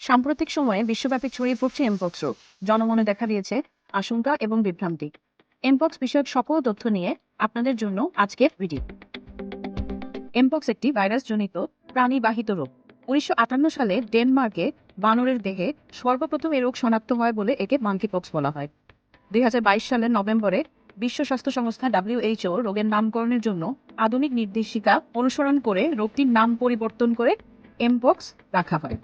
সাম্প্রতিক সময়ে বিশ্বব্যাপী ছড়িয়ে পড়ছে এমপক্স রোগ। জনমনে দেখা দিয়েছে আশঙ্কা এবং বিভ্রান্তি। এমপক্স বিষয়ক সকল তথ্য নিয়ে আপনাদের জন্য আজকের ভিডিও। এমপক্স একটি ভাইরাসজনিত প্রাণীবাহিত রোগ। 1958 সালে ডেনমার্কে বানরের দেহে সর্বপ্রথম এই রোগ শনাক্ত হয় বলে একে মাঙ্কিপক্স বলা হয়। 2022 সালের নভেম্বরে বিশ্ব স্বাস্থ্য সংস্থা WHO রোগের নামকরণের জন্য আধুনিক নির্দেশিকা অনুসরণ করে রোগটির নাম পরিবর্তন করে এমপক্স রাখা হয়।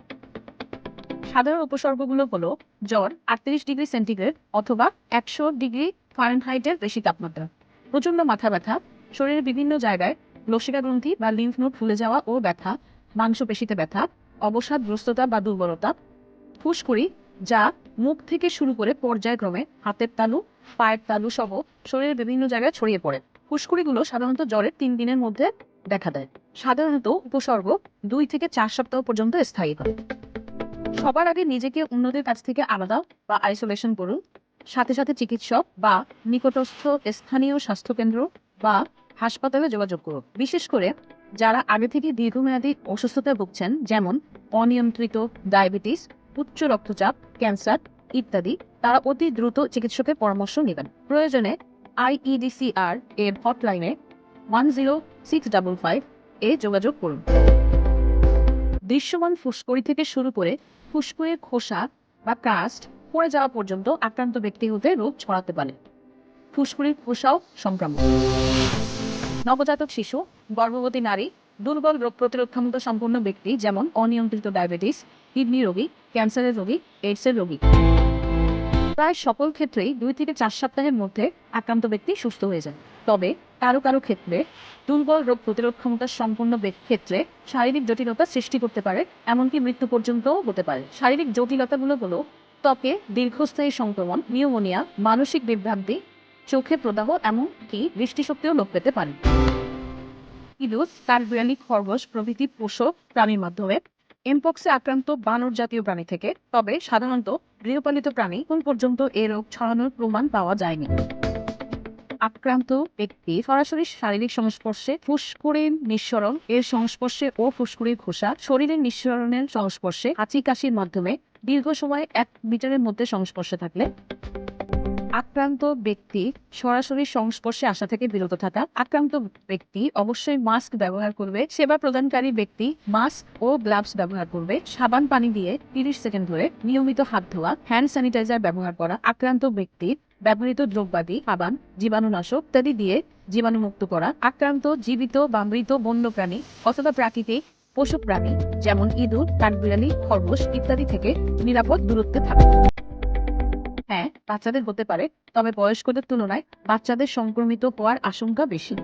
সাধারণ উপসর্গগুলো হলো জ্বর 38 ডিগ্রি সেন্টিগ্রেড অথবা 100 ডিগ্রি ফারেনহাইটের বেশি তাপমাত্রা, প্রচণ্ড মাথা ব্যথা, শরীরের বিভিন্ন জায়গায় লসিকা গ্রন্থি বা লিম্ফ নোড ফুলে যাওয়া ও ব্যথা, মাংসপেশিতে ব্যথা, অবসাদগ্রস্ততা বা দুর্বলতা, ফুসকুড়ি যা মুখ থেকে শুরু করে পর্যায়ক্রমে হাতের তালু, পায়ের তালু সহ শরীরের বিভিন্ন জায়গায় ছড়িয়ে পড়ে। ফুসকুড়িগুলো সাধারণত জ্বরের 3 দিনের মধ্যে দেখা দেয়। সাধারণত উপসর্গ 2 থেকে 4 সপ্তাহ পর্যন্ত স্থায়ী হয়। সবার আগে নিজেকে অন্যদের কাছ থেকে আলাদা বা আইসোলেশন করুন। সাথে সাথে চিকিৎসক বা নিকটস্থ স্থানীয় স্বাস্থ্যকেন্দ্র বা হাসপাতালে যোগাযোগ করুন। বিশেষ করে যারা আগে থেকে দীর্ঘমেয়াদী অসুস্থতায় ভুগছেন, যেমন অনিয়ন্ত্রিত ডায়াবেটিস, উচ্চ রক্তচাপ, ক্যান্সার ইত্যাদি, তারা অতি দ্রুত চিকিৎসকের পরামর্শ নেবেন। প্রয়োজনে IEDCR এর হটলাইনে 10655 এ যোগাযোগ করুন। দৃশ্যমান ফুসকুড়ি থেকে শুরু করে ফুসকুড়ির খোসা বা কাস্ট পড়ে যাওয়া পর্যন্ত আক্রান্ত ব্যক্তি হতে রোগ ছড়াতে পারে। ফুসকুড়ির খোসাও সংক্রামক। নবজাতক শিশু, গর্ভবতী নারী, দুর্বল রোগ প্রতিরোধ ক্ষমতা সম্পন্ন ব্যক্তি যেমন অনিয়ন্ত্রিত ডায়াবেটিস, কিডনি রোগী, ক্যান্সারের রোগী, এইডসের রোগী, প্রায় সকল ক্ষেত্রেই 2 থেকে 4 সপ্তাহের মধ্যে আক্রান্ত ব্যক্তি সুস্থ হয়ে যায়। তবে কারো কারো ক্ষেত্রে দুর্বল রোগ প্রতিরোধ ক্ষমতা সম্পন্ন ক্ষেত্রে শারীরিক জটিলতা সৃষ্টি করতে পারে, এমনকি মৃত্যু পর্যন্তও হতে পারে। শারীরিক জটিলতাগুলো হলো ত্বকে দীর্ঘস্থায়ী সংক্রমণ, নিউমোনিয়া, মানসিক বিভ্রান্তি, চোখে প্রদাহ, এমনকি দৃষ্টিশক্তিও লোপ পেতে পারে। ইঁদুর, কাঠবিড়ালি, খরগোশ প্রভৃতি পোষ্য প্রাণীর মাধ্যমে এমপক্সে আক্রান্ত বানর জাতীয় প্রাণী থেকে, তবে সাধারণত গৃহপালিত প্রাণী কোন পর্যন্ত এ রোগ ছড়ানোর প্রমাণ পাওয়া যায়নি। আক্রান্ত ব্যক্তি সরাসরি শারীরিক সংস্পর্শে, ফুসকুড়ির নিঃসরণ এর সংস্পর্শে ও ফুসকুড়ির খোসা শরীরের নিঃসরণের সংস্পর্শে, হাঁচি কাশির মাধ্যমে দীর্ঘ সময় 1 মিটারের মধ্যে সংস্পর্শে থাকলে, আক্রান্ত ব্যক্তি সরাসরি সংস্পর্শে আসা থেকে বিরত থাকা। আক্রান্ত ব্যক্তি অবশ্যই মাস্ক ব্যবহার করবে। সেবা প্রদানকারী ব্যক্তি মাস্ক ও গ্লাভস ব্যবহার করবে। সাবান পানি দিয়ে 30 সেকেন্ড ধরে নিয়মিত হাত ধোয়া, হ্যান্ড স্যানিটাইজার ব্যবহার করা। আক্রান্ত ব্যক্তির ব্যবহৃত দ্রব্যাদি, সাবান, জীবাণুনাশক ইত্যাদি দিয়ে জীবাণুমুক্ত করা। আক্রান্ত জীবিত বা মৃত বন্য প্রাণী অথবা প্রাকৃতিক পশু প্রাণী যেমন ইঁদুর, কাঠবিড়ালি, খরগোশ ইত্যাদি থেকে নিরাপদ দূরত্বে থাকা। হ্যাঁ, বাচ্চাদের হতে পারে, তবে বয়স্কদের তুলনায় বাচ্চাদের সংক্রমিত হওয়ার আশঙ্কা বেশি।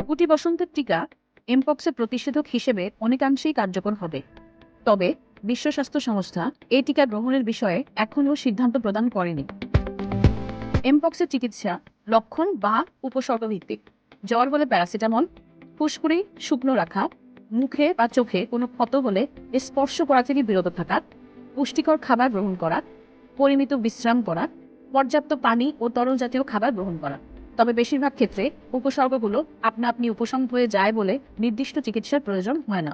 গুটি বসন্তের টিকা এমপক্সের প্রতিষেধক হিসেবে অনেকাংশেই কার্যকর হবে, তবে বিশ্ব স্বাস্থ্য সংস্থা এই টিকা গ্রহণের বিষয়ে এখনও সিদ্ধান্ত প্রদান করেনি। এমপক্সের চিকিৎসা লক্ষণ বা উপসর্গ ভিত্তিক। জ্বর হলে প্যারাসিটামল, ফুসকুড়ি শুকনো রাখা, মুখে বা চোখে কোনো ক্ষত হলে স্পর্শ করা থেকে বিরত থাকা, পুষ্টিকর খাবার গ্রহণ করা, পরিমিত বিশ্রাম করা, পর্যাপ্ত পানি ও তরল জাতীয় খাবার গ্রহণ করা। তবে বেশিরভাগ ক্ষেত্রে উপসর্গগুলো আপনা আপনি উপশম হয়ে যায় বলে নির্দিষ্ট চিকিৎসার প্রয়োজন হয় না।